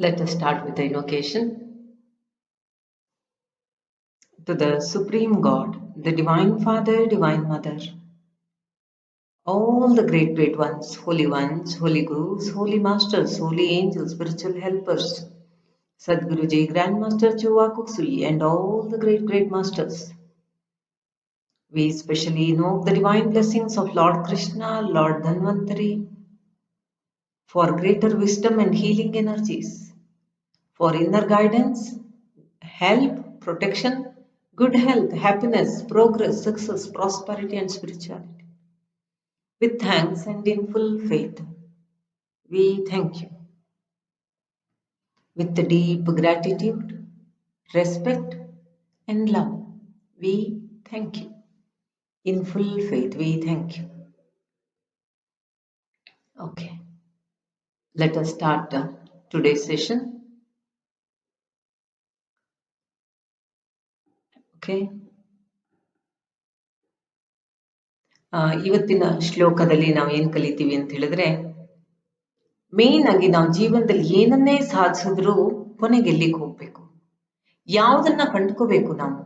Let us start with the invocation. To the Supreme God, the Divine Father, Divine Mother, all the great ones, Holy Gurus, Holy Masters, Holy Angels, Spiritual Helpers, Sadhguruji, Grandmaster Chowa Kuksui, and all the great Masters. We especially invoke the divine blessings of Lord Krishna, Lord Dhanvantari, for greater wisdom and healing energies, for inner guidance, help, protection, good health, happiness, progress, success, prosperity, and spirituality. With thanks and in full faith, we thank you. With the deep gratitude, respect, and love, we thank you. In full faith, we thank you. Okay, let us start today's session. Okay. ಇವತ್ತಿನ ಶ್ಲೋಕದಲ್ಲಿ ನಾವು ಏನು ಕಲಿತೀವಿ ಅಂತ ಹೇಳಿದ್ರೆ, main ಆಗಿ ನಾವು ಜೀವನದಲ್ಲಿ ಏನನ್ನೇ ಸಾಧಿಸಿದ್ರು ಕೊನೆಗೆ ಎಲ್ಲಿಗೆ ಹೋಗ್ಬೇಕು, ಯಾವುದನ್ನ ಕಂಡ್ಕೋಬೇಕು, ನಾವು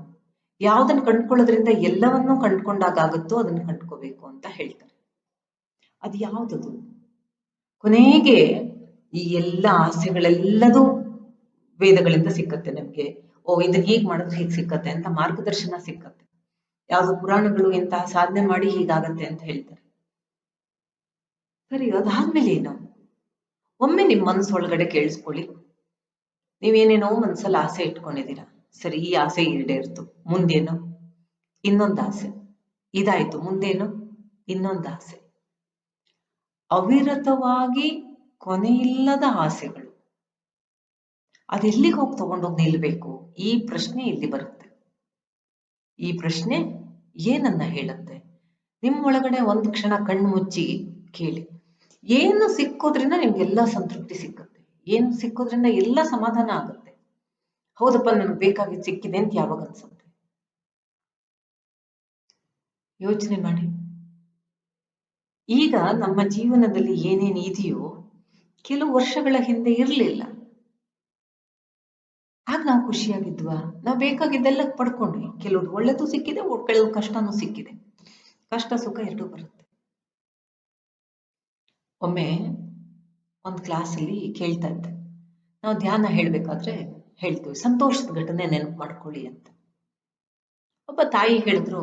ಯಾವುದನ್ನ ಕಂಡ್ಕೊಳ್ಳೋದ್ರಿಂದ ಎಲ್ಲವನ್ನೂ ಕಂಡ್ಕೊಂಡಾಗುತ್ತೋ ಅದನ್ನ ಕಂಡ್ಕೋಬೇಕು ಅಂತ ಹೇಳ್ತಾರೆ. ಅದು ಯಾವುದದು? ಕೊನೆಗೆ ಈ ಎಲ್ಲ ಆಸೆಗಳೆಲ್ಲದೂ ವೇದಗಳಿಂದ ಸಿಕ್ಕತ್ತೆ ನಮ್ಗೆ. ಇದನ್ನ ಹೀಗ್ ಮಾಡಿದ್ರೆ ಹೀಗೆ ಸಿಕ್ಕತ್ತೆ ಅಂತ ಮಾರ್ಗದರ್ಶನ ಸಿಕ್ಕತ್ತೆ. ಯಾವ್ದು ಪುರಾಣಗಳು ಇಂತಹ ಸಾಧನೆ ಮಾಡಿ ಹೀಗಾಗತ್ತೆ ಅಂತ ಹೇಳ್ತಾರೆ. ಸರಿ, ಅದಾದ್ಮೇಲೆ ಏನು? ಒಮ್ಮೆ ನಿಮ್ ಮನಸ್ಸೊಳಗಡೆ ಕೇಳಿಸ್ಕೊಳ್ಳಿ. ನೀವೇನೇನೋ ಮನ್ಸಲ್ಲಿ ಆಸೆ ಇಟ್ಕೊಂಡಿದ್ದೀರಾ. ಸರಿ, ಈ ಆಸೆ ಈಡೇರ್ತು, ಮುಂದೇನು? ಇನ್ನೊಂದು ಆಸೆ. ಇದಾಯ್ತು, ಮುಂದೇನು? ಇನ್ನೊಂದು ಆಸೆ. ಅವಿರತವಾಗಿ ಕೊನೆಯಿಲ್ಲದ ಆಸೆಗಳು. ಅದೆಲ್ಲಿಗೆ ಹೋಗಿ ತಗೊಂಡೋಗಿ ನಿಲ್ಬೇಕು? ಈ ಪ್ರಶ್ನೆ ಇಲ್ಲಿ ಬರುತ್ತೆ. ಈ ಪ್ರಶ್ನೆ ಏನನ್ನ ಹೇಳುತ್ತೆ? ನಿಮ್ಮೊಳಗಡೆ ಒಂದು ಕ್ಷಣ ಕಣ್ಣು ಮುಚ್ಚಿ ಕೇಳಿ. ಏನು ಸಿಕ್ಕೋದ್ರಿಂದ ನಿಮ್ಗೆಲ್ಲ ಸಂತೃಪ್ತಿ ಸಿಕ್ಕತ್ತೆ? ಏನು ಸಿಕ್ಕೋದ್ರಿಂದ ಎಲ್ಲ ಸಮಾಧಾನ ಆಗುತ್ತೆ? ಹೌದಪ್ಪ, ನನಗೆ ಬೇಕಾಗಿದ್ದು ಸಿಕ್ಕಿದೆ ಅಂತ ಯಾವಾಗ ಅನ್ಸುತ್ತೆ? ಯೋಚನೆ ಮಾಡಿ. ಈಗ ನಮ್ಮ ಜೀವನದಲ್ಲಿ ಏನೇನು ಇದೆಯೋ ಕೆಲವು ವರ್ಷಗಳ ಹಿಂದೆ ಇರಲಿಲ್ಲ. ಆಗ ನಾವು ಖುಷಿಯಾಗಿದ್ವಾ? ನಾವು ಬೇಕಾಗಿದ್ದೆಲ್ಲ ಪಡ್ಕೊಂಡ್ವಿ. ಕೆಲವ್ರು ಒಳ್ಳೆದು ಸಿಕ್ಕಿದೆ, ಕೆಲವು ಕಷ್ಟನೂ ಸಿಕ್ಕಿದೆ. ಕಷ್ಟ ಸುಖ ಎರಡೂ ಬರುತ್ತೆ. ಒಮ್ಮೆ ಒಂದು ಕ್ಲಾಸಲ್ಲಿ ಕೇಳ್ತಾ ಇದ್ದೆ, ನಾವು ಧ್ಯಾನ ಹೇಳ್ಬೇಕಾದ್ರೆ ಹೇಳ್ತೀವಿ, ಸಂತೋಷದ ಘಟನೆ ನೆನಪು ಮಾಡ್ಕೊಳ್ಳಿ ಅಂತ. ಒಬ್ಬ ತಾಯಿ ಹೇಳಿದ್ರು,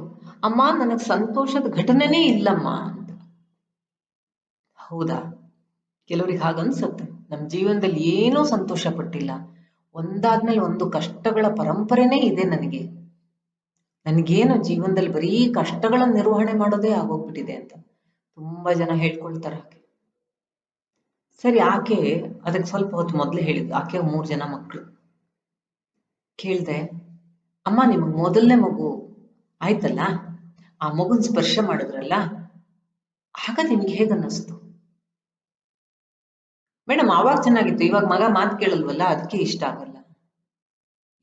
ಅಮ್ಮ ನನಗೆ ಸಂತೋಷದ ಘಟನೆನೇ ಇಲ್ಲಮ್ಮ ಅಂತ. ಹೌದಾ? ಕೆಲವ್ರಿಗೆ ಹಾಗನ್ಸತ್ತೆ. ನಮ್ಮ ಜೀವನದಲ್ಲಿ ಏನೂ ಸಂತೋಷ ಪಟ್ಟಿಲ್ಲ, ಒಂದಾದ್ಮೇಲೆ ಒಂದು ಕಷ್ಟಗಳ ಪರಂಪರೆನೇ ಇದೆ ನನಗೇನು ಜೀವನದಲ್ಲಿ ಬರೀ ಕಷ್ಟಗಳನ್ನು ನಿರ್ವಹಣೆ ಮಾಡೋದೇ ಆಗೋಗ್ಬಿಟ್ಟಿದೆ ಅಂತ ತುಂಬಾ ಜನ ಹೇಳ್ಕೊಳ್ತಾರೆ. ಹಾಗೆ ಸರಿ, ಆಕೆ ಅದಕ್ಕೆ ಸ್ವಲ್ಪ ಹೊತ್ತು ಮೊದಲೇ ಹೇಳಿದ್ದು. ಆಕೆ 3 ಜನ ಮಕ್ಕಳು. ಕೇಳ್ದೆ, ಅಮ್ಮ ನಿಮಗೆ ಮೊದಲನೇ ಮಗು ಆಯ್ತಲ್ಲ, ಆ ಮಗುನ್ ಸ್ಪರ್ಶ ಮಾಡಿದ್ರಲ್ಲ, ಆಗ ನಿಮ್ಗೆ ಹೇಗನ್ನಿಸ್ತು? ಮೇಡಮ್ ಆವಾಗ ಚೆನ್ನಾಗಿತ್ತು, ಇವಾಗ ಮಗ ಮಾತು ಕೇಳಲ್ವಲ್ಲ ಅದಕ್ಕೆ ಇಷ್ಟ ಆಗಲ್ಲ.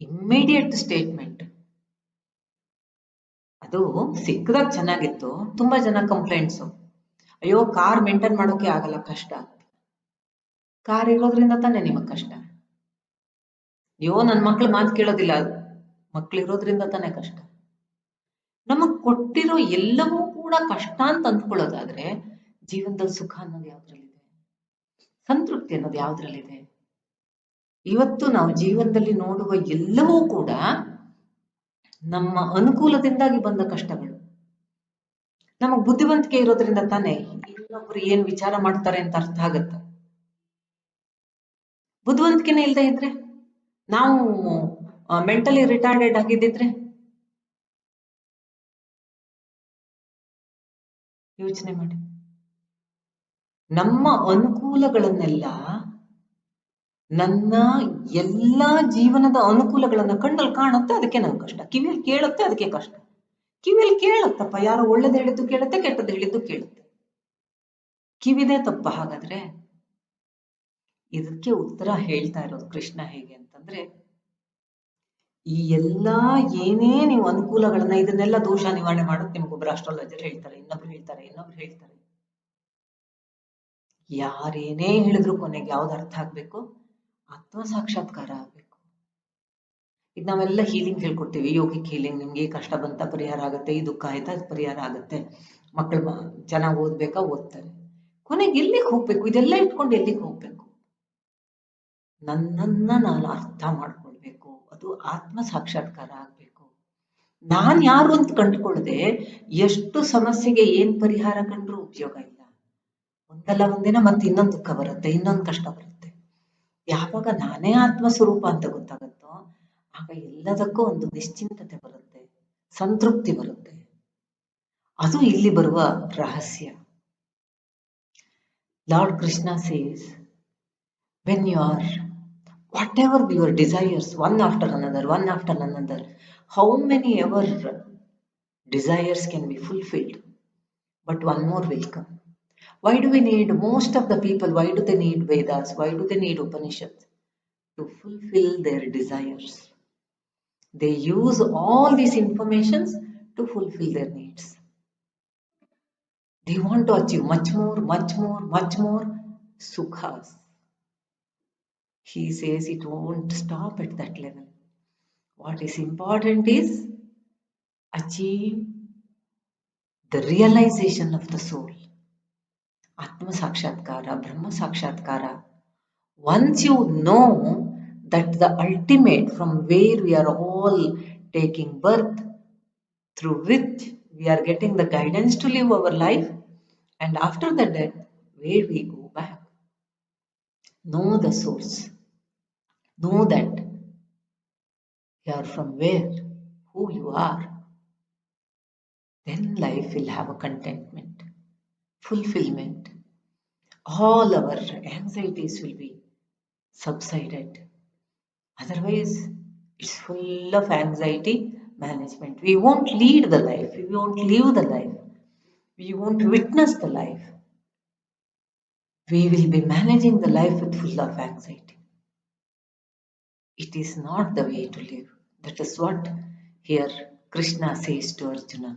Immediate statement. ಅದು ಸಿಕ್ಕದಾಗ ಚೆನ್ನಾಗಿತ್ತು. ತುಂಬಾ ಜನ ಕಂಪ್ಲೇಂಟ್ಸು, ಅಯ್ಯೋ ಕಾರ್ ಮೇಂಟೈನ್ ಮಾಡೋಕೆ ಆಗಲ್ಲ, ಕಷ್ಟ. ಕಾರ್ ಇರೋದ್ರಿಂದ ತಾನೇ ನಿಮಗ್ ಕಷ್ಟ. ಅಯ್ಯೋ ನನ್ನ ಮಕ್ಳು ಮಾತು ಕೇಳೋದಿಲ್ಲ, ಮಕ್ಳಿರೋದ್ರಿಂದ ತಾನೇ ಕಷ್ಟ. ನಮಗ್ ಕೊಟ್ಟಿರೋ ಎಲ್ಲವೂ ಕೂಡ ಕಷ್ಟ ಅಂತ ಅಂದ್ಕೊಳ್ಳೋದಾದ್ರೆ ಜೀವನದಲ್ಲಿ ಸುಖ ಅನ್ನೋದು ಯಾವ್ದ್ರಲ್ಲಿದೆ? ಸಂತೃಪ್ತಿ ಅನ್ನೋದು ಯಾವ್ದ್ರಲ್ಲಿದೆ? ಇವತ್ತು ನಾವು ಜೀವನದಲ್ಲಿ ನೋಡುವ ಎಲ್ಲವೂ ಕೂಡ ನಮ್ಮ ಅನುಕೂಲದಿಂದಾಗಿ ಬಂದ ಕಷ್ಟಗಳು. ನಮಗ್ ಬುದ್ಧಿವಂತಿಕೆ ಇರೋದ್ರಿಂದ ತಾನೇ ಇನ್ನೊಬ್ರು ಏನ್ ವಿಚಾರ ಮಾಡ್ತಾರೆ ಅಂತ ಅರ್ಥ ಆಗತ್ತೆ. ಬುದ್ಧಿವಂತಿಕೆನೇ ಇಲ್ಲದೆ ಇದ್ರೆ, ನಾವು ಮೆಂಟಲಿ ರಿಟಾರ್ಡೆಡ್ ಆಗಿದ್ದಿದ್ರೆ, ಯೋಚನೆ ಮಾಡಿ. ನಮ್ಮ ಅನುಕೂಲಗಳನ್ನೆಲ್ಲ, ನನ್ನ ಎಲ್ಲಾ ಜೀವನದ ಅನುಕೂಲಗಳನ್ನ ಕಣ್ಣಲ್ಲಿ ಕಾಣುತ್ತೆ, ಅದಕ್ಕೆ ನಂಗೆ ಕಷ್ಟ. ಕಿವಿಯಲ್ಲಿ ಕೇಳುತ್ತೆ, ಅದಕ್ಕೆ ಕಷ್ಟ. ಕಿವಿಯಲ್ಲಿ ಕೇಳುತ್ತಪ್ಪ, ಯಾರೋ ಒಳ್ಳೇದು ಹೇಳಿದ್ದು ಕೇಳುತ್ತೆ, ಕೆಟ್ಟದ್ದು ಹೇಳಿದ್ದು ಕೇಳುತ್ತೆ. ಕಿವಿದೇ ತಪ್ಪ ಹಾಗಾದ್ರೆ? ಇದಕ್ಕೆ ಉತ್ತರ ಹೇಳ್ತಾ ಇರೋದು ಕೃಷ್ಣ ಹೇಗೆ ಅಂತಂದ್ರೆ, ಈ ಎಲ್ಲಾ ಏನೇ ನೀವು ಅನುಕೂಲಗಳನ್ನ, ಇದನ್ನೆಲ್ಲ ದೋಷ ನಿವಾರಣೆ ಮಾಡೋದು ನಿಮ್ಗೊಬ್ರು ಅಸ್ಟ್ರಾಲಜರ್ ಹೇಳ್ತಾರೆ, ಇನ್ನೊಬ್ರು ಹೇಳ್ತಾರೆ. ಯಾರೇನೇ ಹೇಳಿದ್ರು ಕೊನೆಗೆ ಯಾವ್ದು ಅರ್ಥ ಆಗ್ಬೇಕು? ಆತ್ಮ ಸಾಕ್ಷಾತ್ಕಾರ ಆಗಬೇಕು. ಈಗ ನಾವೆಲ್ಲ ಹೀಲಿಂಗ್ ಹೇಳ್ಕೊಡ್ತೀವಿ, ಯೋಗಿಕ್ ಹೀಲಿಂಗ್, ನಿಮ್ಗೆ ಕಷ್ಟ ಬಂತ ಪರಿಹಾರ ಆಗುತ್ತೆ, ಈ ದುಃಖ ಆಯ್ತಾ ಪರಿಹಾರ ಆಗುತ್ತೆ, ಮಕ್ಕಳು ಚೆನ್ನಾಗಿ ಓದ್ಬೇಕಾ ಓದ್ತಾರೆ. ಕೊನೆಗೆ ಎಲ್ಲಿಗೆ ಹೋಗ್ಬೇಕು? ಇದೆಲ್ಲ ಇಟ್ಕೊಂಡು ಎಲ್ಲಿಗೆ ಹೋಗ್ಬೇಕು? ನನ್ನನ್ನ ನಾನು ಅರ್ಥ ಮಾಡ್ಕೊಳ್ಬೇಕು. ಅದು ಆತ್ಮ ಸಾಕ್ಷಾತ್ಕಾರ ಆಗ್ಬೇಕು. ನಾನ್ ಯಾರು ಅಂತ ಕಂಡುಕೊಳ್ಳದೆ ಎಷ್ಟು ಸಮಸ್ಯೆಗೆ ಏನ್ ಪರಿಹಾರ ಕಂಡ್ರೂ ಉಪಯೋಗ ಇಲ್ಲ. ಒಂದಲ್ಲ ಒಂದಿನ ಮತ್ತೆ ಇನ್ನೊಂದು ದುಃಖ ಬರುತ್ತೆ, ಇನ್ನೊಂದು ಕಷ್ಟ ಬರುತ್ತೆ. ಯಾವಾಗ ನಾನೇ ಆತ್ಮ ಸ್ವರೂಪ ಅಂತ ಗೊತ್ತಾಗುತ್ತೋ ಆಗ ಎಲ್ಲದಕ್ಕೂ ಒಂದು ನಿಶ್ಚಿಂತತೆ ಬರುತ್ತೆ, ಸಂತೃಪ್ತಿ ಬರುತ್ತೆ. ಅದು ಇಲ್ಲಿ ಬರುವ ರಹಸ್ಯ. Lord Krishna says, when you are whatever your desires, one after another, how many ever desires can be fulfilled, but one more will come. Why do we need, most of the people, why do they need Vedas, why do they need Upanishads? To fulfill their desires. They use all these informations to fulfill their needs. They want to achieve much more sukhas. He says it won't stop at that level. What is important is achieve the realization of the soul. Atma Sakshatkara, Brahma Sakshatkara. Once you know that the ultimate from where we are all taking birth, through which we are getting the guidance to live our life, and after the death, where we go back. Know the source. Know that you are from where, who you are. Then life will have a contentment, fulfillment. All our anxieties will be subsided. Otherwise, it's full of anxiety management. We won't lead the life. We won't live the life. We won't witness the life. We will be managing the life with full of anxiety. It is not the way to live. That is what here Krishna says to Arjuna.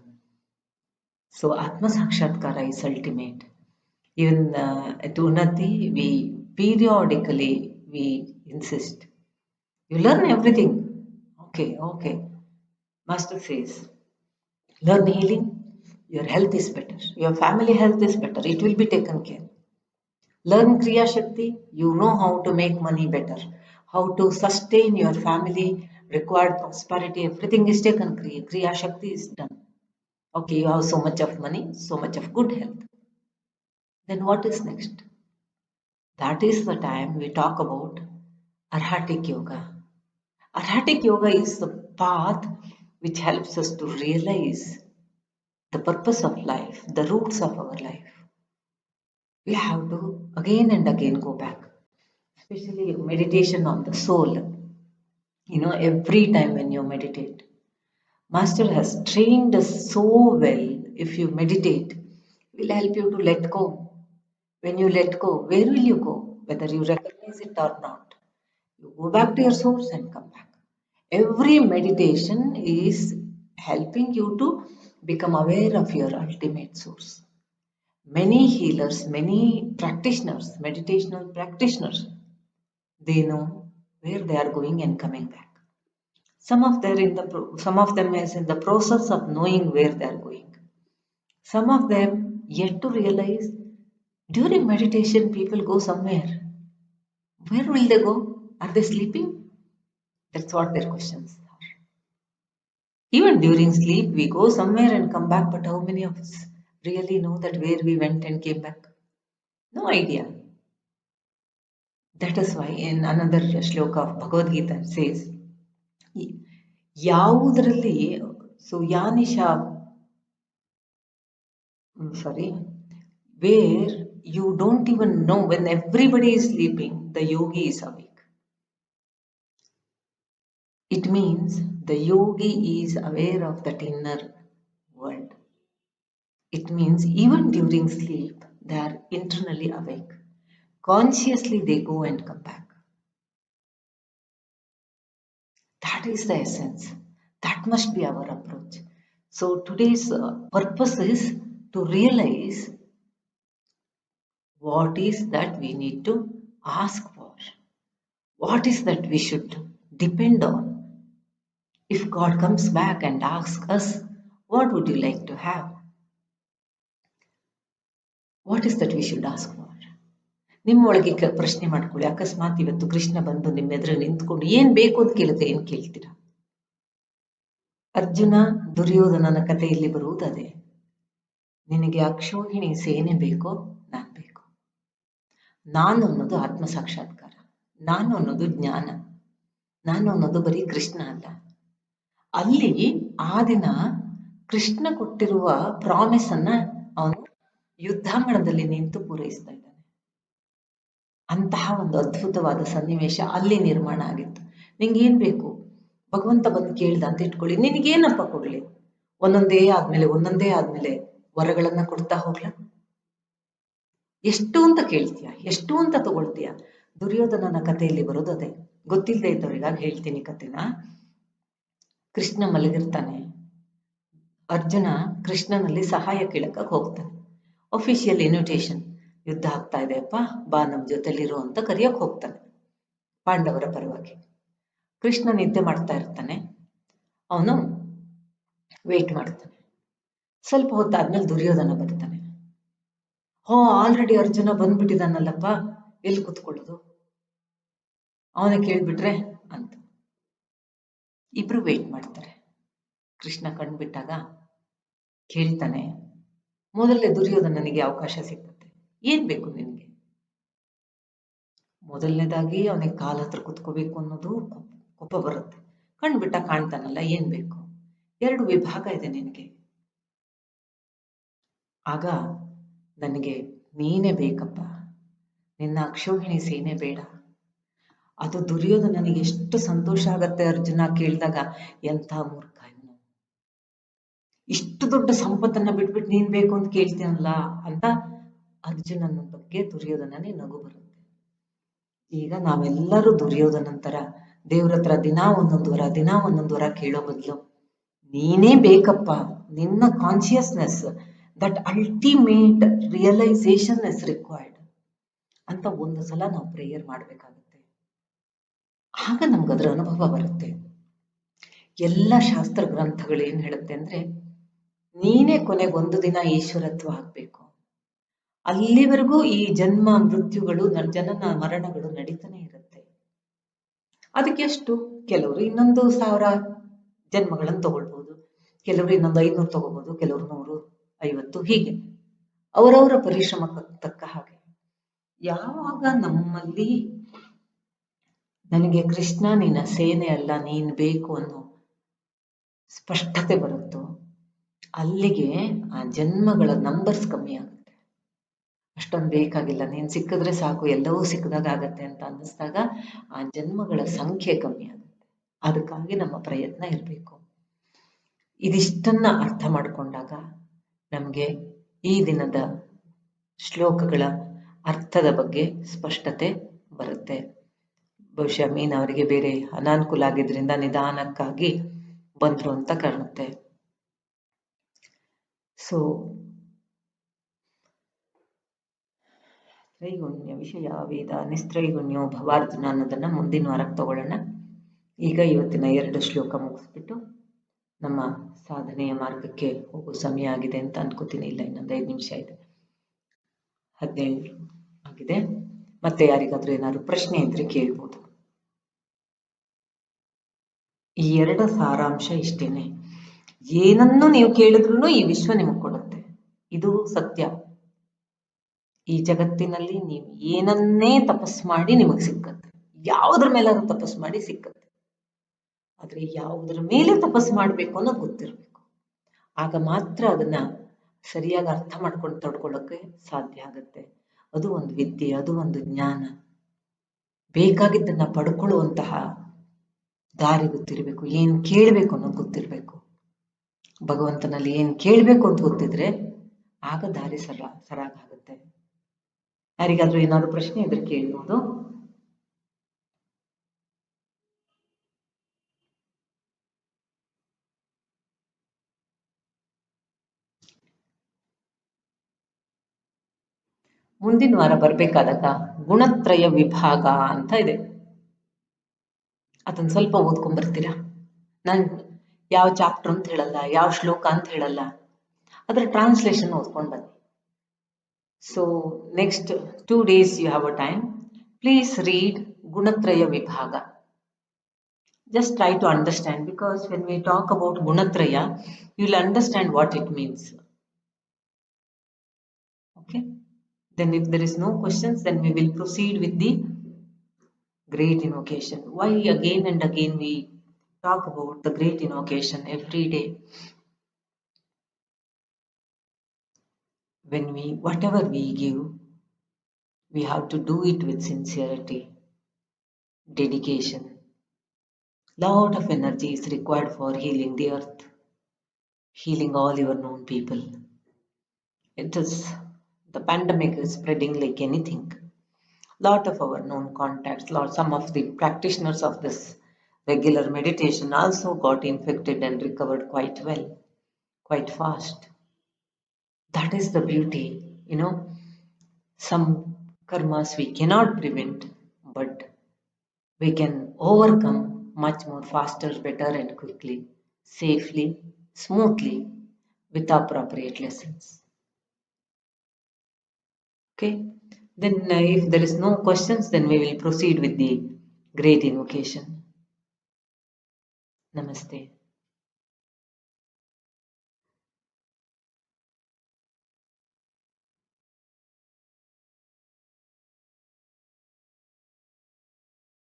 So Atma Sakshatkara is ultimate. Even at Unnati, we periodically insist. You learn everything. Okay. Master says, learn healing, your health is better, your family health is better, it will be taken care. Learn Kriya Shakti, you know how to make money better, how to sustain your family, required prosperity, everything is taken. Kriya Shakti is done. Okay, you have so much of money, so much of good health. Then what is next? That is the time we talk about Arhatic Yoga. Arhatic Yoga is the path which helps us to realize the purpose of life, the roots of our life. We have to again and again go back, especially meditation on the soul. Every time when you meditate, Master has trained us so well. If you meditate, it will help you to let go. When you let go, where will you go? Whether you recognize it or not, you go back to your source and come back. Every meditation is helping you to become aware of your ultimate source. Many healers, many practitioners, meditational practitioners, they know where they are going and coming back. Some of them is in the process of knowing where they are going. Some of them yet to realize. During meditation, people go somewhere. Where will they go? Are they sleeping? That's what their questions are. Even during sleep, we go somewhere and come back, but how many of us really know that where we went and came back? No idea. That is why in another shloka of Bhagavad Gita it says, ಯಾವುದರಲ್ಲಿ so Yanisha, where you don't even know, when everybody is sleeping, the yogi is awake. It means the yogi is aware of that inner world. It means even during sleep, they are internally awake. Consciously they go and come back. That is the essence. That must be our approach. So today's purpose is to realize what is that we need to ask for. What is that we should depend on? If God comes back and ask us, what would you like to have? What is that we should ask for? ನಿಮ್ಮೊಳಗೆ ಪ್ರಶ್ನೆ ಮಾಡ್ಕೊಳ್ಳಿ. ಅಕಸ್ಮಾತ್ ಇವತ್ತು ಕೃಷ್ಣ ಬಂದು ನಿಮ್ಮ ಎದುರು ನಿಂತ್ಕೊಂಡು ಏನ್ ಬೇಕು ಅಂತ ಕೇಳಿದ್ರೆ ಏನ್ ಕೇಳ್ತೀರಾ? ಅರ್ಜುನ ದುರ್ಯೋಧನನ ಕಥೆಯಲ್ಲಿ ಬರುವುದದೇ. ನಿನಗೆ ಅಕ್ಷೋಹಿಣಿ ಸೇನೆ ಬೇಕೋ? ನಾನ್ ಬೇಕು. ನಾನು ಅನ್ನೋದು ಆತ್ಮ ಸಾಕ್ಷಾತ್ಕಾರ, ನಾನು ಅನ್ನೋದು ಜ್ಞಾನ, ನಾನು ಅನ್ನೋದು ಬರೀ ಕೃಷ್ಣ ಅಲ್ಲ. ಅಲ್ಲಿ ಆ ದಿನ ಕೃಷ್ಣ ಕೊಟ್ಟಿರುವ ಪ್ರಾಮಿಸ್ ಅನ್ನ ಅವನು ಯುದ್ಧಾಂಗಣದಲ್ಲಿ ನಿಂತು ಪೂರೈಸ್ತಾ ಇದ್ದಾನೆ. ಅಂತಹ ಒಂದು ಅದ್ಭುತವಾದ ಸನ್ನಿವೇಶ ಅಲ್ಲಿ ನಿರ್ಮಾಣ ಆಗಿತ್ತು. ನಿಂಗೇನ್ ಬೇಕು? ಭಗವಂತ ಬಂದು ಕೇಳ್ದ ಅಂತ ಇಟ್ಕೊಳ್ಳಿ, ನಿನಗೇನಪ್ಪ ಕೊಡ್ಲಿ? ಒಂದೊಂದೇ ಆದ್ಮೇಲೆ ವರಗಳನ್ನ ಕೊಡ್ತಾ ಹೋಗ್ಲ? ಎಷ್ಟು ಅಂತ ಕೇಳ್ತೀಯ, ಎಷ್ಟು ಅಂತ ತಗೊಳ್ತೀಯ? ದುರ್ಯೋಧನನ ಕಥೆಯಲ್ಲಿ ಬರೋದು ಅದೇ. ಗೊತ್ತಿಲ್ಲದೆ ಇದ್ದವರಿಗಾಗಿ ಹೇಳ್ತೀನಿ ಕಥೆನ. ಕೃಷ್ಣ ಮಲಗಿರ್ತಾನೆ. ಅರ್ಜುನ ಕೃಷ್ಣನಲ್ಲಿ ಸಹಾಯ ಕೇಳಕ್ಕೆ ಹೋಗ್ತಾನೆ. ಅಫಿಷಿಯಲ್ ಇನ್ವಿಟೇಷನ್, ಯುದ್ಧ ಆಗ್ತಾ ಇದೆಯಪ್ಪ, ಬಾ ನಮ್ ಜೊತೆಲಿರು ಅಂತ ಕರೆಯಕ್ ಹೋಗ್ತಾನೆ ಪಾಂಡವರ ಪರವಾಗಿ. ಕೃಷ್ಣ ನಿದ್ದೆ ಮಾಡ್ತಾ ಇರ್ತಾನೆ. ಅವನು ವೇಟ್ ಮಾಡ್ತಾನೆ. ಸ್ವಲ್ಪ ಹೊತ್ತಾದ್ಮೇಲೆ ದುರ್ಯೋಧನ ಬರ್ತಾನೆ. ಆಲ್ರೆಡಿ ಅರ್ಜುನ ಬಂದ್ಬಿಟ್ಟಿದಾನಲ್ಲಪ್ಪ, ಎಲ್ಲಿ ಕುತ್ಕೊಳ್ಳೋದು? ಅವನ ಕೇಳ್ಬಿಟ್ರೆ ಅಂತ ಇಬ್ರು ವೇಟ್ ಮಾಡ್ತಾರೆ. ಕೃಷ್ಣ ಕಣ್ಬಿಟ್ಟಾಗ ಕೇಳ್ತಾನೆ. ಮೊದಲೇ ದುರ್ಯೋಧನನಿಗೆ ಅವಕಾಶ ಸಿಕ್ಕತ್ತೆ. ಏನ್ ಬೇಕು ನಿನ್ಗೆ? ಮೊದಲನೇದಾಗಿ ಅವನಿಗೆ ಕಾಲ ಹತ್ರ ಕುತ್ಕೋಬೇಕು ಅನ್ನೋದು ಕೋಪ ಬರುತ್ತೆ. ಕಣ್ಬಿಟ್ಟ ಕಾಣ್ತಾನಲ್ಲ, ಏನ್ ಬೇಕು? 2 ವಿಭಾಗ ಇದೆ ನಿನಗೆ. ಆಗ ನನಗೆ ನೀನೇ ಬೇಕಪ್ಪ, ನಿನ್ನ ಅಕ್ಷೋಹಿಣಿ ಸೇನೆ ಬೇಡ. ಅದು ದುರ್ಯೋಧನನಿಗೆ ಎಷ್ಟು ಸಂತೋಷ ಆಗತ್ತೆ ಅರ್ಜುನ ಕೇಳಿದಾಗ. ಎಂಥ ಮೂರ್ಖ ಇವನು, ಇಷ್ಟು ದೊಡ್ಡ ಸಂಪತ್ತನ್ನ ಬಿಟ್ಬಿಟ್ಟು ನೀನ್ ಬೇಕು ಅಂತ ಕೇಳ್ತೀನಲ್ಲ ಅಂತ ಅರ್ಜುನನ ಬಗ್ಗೆ ದುರ್ಯೋಧನನೇ ನಗು ಬರುತ್ತೆ. ಈಗ ನಾವೆಲ್ಲರೂ ದುರ್ಯೋಧನಂತರ ದೇವ್ರ ಹತ್ರ ದಿನಾ ಒಂದೊಂದು ವರ ಕೇಳೋ ಬದಲು ನೀನೇ ಬೇಕಪ್ಪ, ನಿನ್ನ consciousness, that ultimate realisation is required ಅಂತ ಒಂದು ಸಲ ನಾವು ಪ್ರೇಯರ್ ಮಾಡ್ಬೇಕಾಗುತ್ತೆ. ಆಗ ನಮ್ಗದ್ರ ಅನುಭವ ಬರುತ್ತೆ. ಎಲ್ಲ ಶಾಸ್ತ್ರ ಗ್ರಂಥಗಳು ಏನ್ ಹೇಳುತ್ತೆ ಅಂದ್ರೆ, ನೀನೇ ಕೊನೆಗೆ ಒಂದು ದಿನ ಈಶ್ವರತ್ವ ಆಗ್ಬೇಕು. ಅಲ್ಲಿವರೆಗೂ ಈ ಜನ್ಮ ಮೃತ್ಯುಗಳು, ಜನನ ಮರಣಗಳು ನಡೀತಾನೆ ಇರುತ್ತೆ. ಅದಕ್ಕೆ ಎಷ್ಟು? ಕೆಲವರು ಇನ್ನೊಂದು 1000 ಜನ್ಮಗಳನ್ನು ತಗೊಳ್ಬಹುದು, ಕೆಲವರು ಇನ್ನೊಂದು 500 ತಗೋಬಹುದು, ಕೆಲವರು 150, ಹೀಗೆ ಅವರವರ ಪರಿಶ್ರಮಕ್ಕೆ ತಕ್ಕ ಹಾಗೆ. ಯಾವಾಗ ನಮ್ಮಲ್ಲಿ ನನಗೆ ಕೃಷ್ಣ ನಿನ್ನ ಸೇನೆ ಅಲ್ಲ, ನೀನ್ ಬೇಕು ಅನ್ನೋ ಸ್ಪಷ್ಟತೆ ಬರುತ್ತೋ, ಅಲ್ಲಿಗೆ ಆ ಜನ್ಮಗಳ ನಂಬರ್ಸ್ ಕಮ್ಮಿ ಆಗುತ್ತೆ. ಅಷ್ಟೊಂದು ಬೇಕಾಗಿಲ್ಲ, ನೀನ್ ಸಿಕ್ಕಿದ್ರೆ ಸಾಕು, ಎಲ್ಲವೂ ಸಿಕ್ಕದಾಗ ಆಗತ್ತೆ ಅಂತ ಅನ್ನಿಸ್ದಾಗ ಆ ಜನ್ಮಗಳ ಸಂಖ್ಯೆ ಕಮ್ಮಿ ಆಗುತ್ತೆ. ಅದಕ್ಕಾಗಿ ನಮ್ಮ ಪ್ರಯತ್ನ ಇರಬೇಕು. ಇದಿಷ್ಟನ್ನ ಅರ್ಥ ಮಾಡಿಕೊಂಡಾಗ ನಮಗೆ ಈ ದಿನದ ಶ್ಲೋಕಗಳ ಅರ್ಥದ ಬಗ್ಗೆ ಸ್ಪಷ್ಟತೆ ಬರುತ್ತೆ. ಬಹುಶಃ ಮೀನ್ ಅವರಿಗೆ ಬೇರೆ ಅನಾನುಕೂಲ ಆಗಿದ್ರಿಂದ ನಿಧಾನಕ್ಕಾಗಿ ಬಂದ್ರು ಅಂತ ಕಾಣುತ್ತೆ. ಸೊ ತ್ರೈಗುಣ್ಯ ವಿಷಯ ವೇದ ನಿಸ್ತ್ರೈಗುಣ್ಯೋ ಭವಾರ್ಜುನ ಅನ್ನೋದನ್ನ ಮುಂದಿನ ವಾರಕ್ಕೆ ತಗೊಳ್ಳೋಣ. ಈಗ ಇವತ್ತಿನ 2 ಶ್ಲೋಕ ಮುಗಿಸ್ಬಿಟ್ಟು ನಮ್ಮ ಸಾಧನೆಯ ಮಾರ್ಗಕ್ಕೆ ಹೋಗೋ ಸಮಯ ಆಗಿದೆ ಅಂತ ಅನ್ಕೋತೀನಿ. ಇಲ್ಲ, ಇನ್ನೊಂದು 5 ನಿಮಿಷ ಇದೆ. 17 ಆಗಿದೆ. ಮತ್ತೆ ಯಾರಿಗಾದ್ರೂ ಏನಾದ್ರು ಪ್ರಶ್ನೆ ಇದ್ರೆ ಕೇಳ್ಬೋದು. ಈ 2 ಸಾರಾಂಶ ಇಷ್ಟೇನೆ. ಏನನ್ನು ನೀವು ಕೇಳಿದ್ರು ಈ ವಿಶ್ವ ನಿಮಗೆ ಕೊಡುತ್ತೆ, ಇದು ಸತ್ಯ. ಈ ಜಗತ್ತಿನಲ್ಲಿ ನೀವು ಏನನ್ನೇ ತಪಸ್ ಮಾಡಿ ನಿಮಗೆ ಸಿಕ್ಕತ್ತೆ, ಯಾವುದ್ರ ಮೇಲಾದ್ರೂ ತಪಸ್ ಮಾಡಿ ಸಿಕ್ಕತ್ತೆ. ಆದ್ರೆ ಯಾವುದ್ರ ಮೇಲೆ ತಪಸ್ ಮಾಡ್ಬೇಕು ಅನ್ನೋದು ಗೊತ್ತಿರ್ಬೇಕು. ಆಗ ಮಾತ್ರ ಅದನ್ನ ಸರಿಯಾಗಿ ಅರ್ಥ ಮಾಡ್ಕೊಂಡು ತಡ್ಕೊಳ್ಳೋಕೆ ಸಾಧ್ಯ ಆಗತ್ತೆ. ಅದು ಒಂದು ವಿದ್ಯೆ, ಅದು ಒಂದು ಜ್ಞಾನ. ಬೇಕಾಗಿದ್ದನ್ನ ಪಡ್ಕೊಳ್ಳುವಂತಹ ದಾರಿ ಗೊತ್ತಿರಬೇಕು, ಏನ್ ಕೇಳ್ಬೇಕು ಅನ್ನೋದು ಗೊತ್ತಿರ್ಬೇಕು. ಭಗವಂತನಲ್ಲಿ ಏನ್ ಕೇಳ್ಬೇಕು ಅಂತ ಗೊತ್ತಿದ್ರೆ ಆಗ ದಾರಿ ಸರಾಗಾಗುತ್ತೆ. ಯಾರಿಗಾದ್ರೂ ಏನಾದ್ರು ಪ್ರಶ್ನೆ ಇದ್ರೆ ಕೇಳ್ಬೋದು. ಮುಂದಿನ ವಾರ ಬರ್ಬೇಕಾದಾಗ ಗುಣತ್ರಯ ವಿಭಾಗ ಅಂತ ಇದೆ. ಅದನ್ನ ಸ್ವಲ್ಪ ಓದ್ಕೊಂಡ್ ಬರ್ತೀರಾ. ನಾನು ಯಾವ ಚಾಪ್ಟರ್ ಅಂತ ಹೇಳಲ್ಲ, ಯಾವ ಶ್ಲೋಕ ಅಂತ ಹೇಳಲ್ಲ, ಅದರ ಟ್ರಾನ್ಸ್ಲೇಷನ್ ಓದ್ಕೊಂಡು ಬನ್ನಿ. So next 2 days you have a time. Please read Gunatraya Vibhaga. Just try to understand, because when we talk about Gunatraya, you'll understand what it means. Okay. Then if there is no questions, then we will proceed with the great invocation. Why again and again we talk about the great invocation every day? When whatever we give, we have to do it with sincerity, dedication. Lot of energy is required for healing the earth, healing all your known people. It is, the pandemic is spreading like anything. Lot of our known contacts, some of the practitioners of this regular meditation also got infected and recovered quite well, quite fast. That is the beauty, some karmas we cannot prevent, but we can overcome much more faster, better, and quickly, safely, smoothly, with appropriate lessons. Okay, then if there is no questions, then we will proceed with the great invocation. Namaste.